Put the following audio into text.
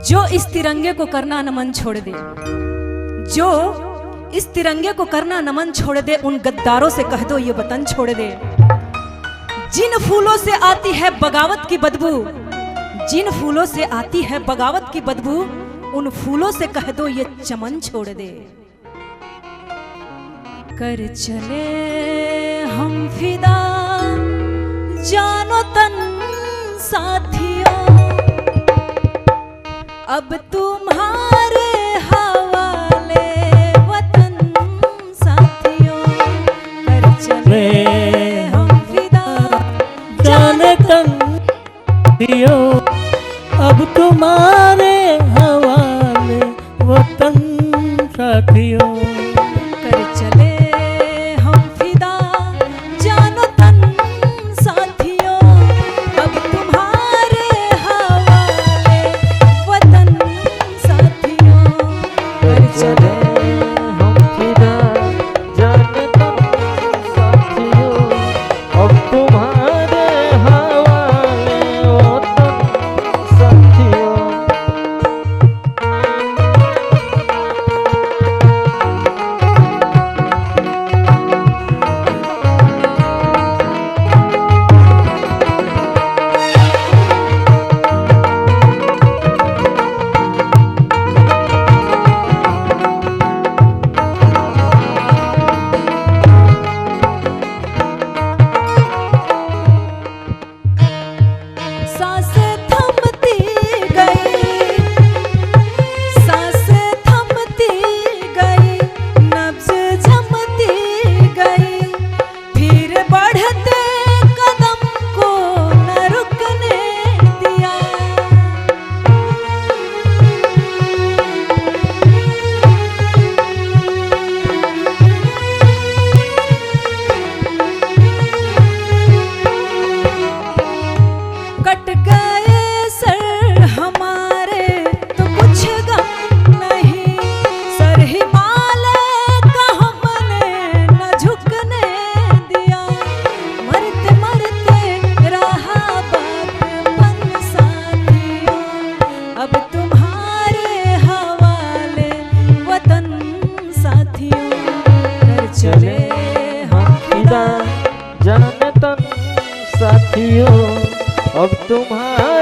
जो इस तिरंगे को करना नमन छोड़ दे, जो इस तिरंगे को करना नमन छोड़ दे, उन गद्दारों से कह दो ये वतन छोड़ दे। जिन फूलों से आती है बगावत की बदबू, जिन फूलों से आती है बगावत की बदबू, उन फूलों से कह दो ये चमन छोड़ दे। कर चले हम फिदा जानो तन साथियों, अब तुम्हारे हवाले वतन साथियों। कर चले हम फिदा जाने तन साथियों, अब तुम्हारे हवाले वतन साथियों। कर चले हम फिदा जानो तन साथियों, अब तुम्हारे हवाले वतन साथियों। कर चले हम फिदा जानो तन साथियों, अब तुम्हारे हवाले वतन साथियों। चले हम फिदा जाने तन साथियों, अब तुम्हारे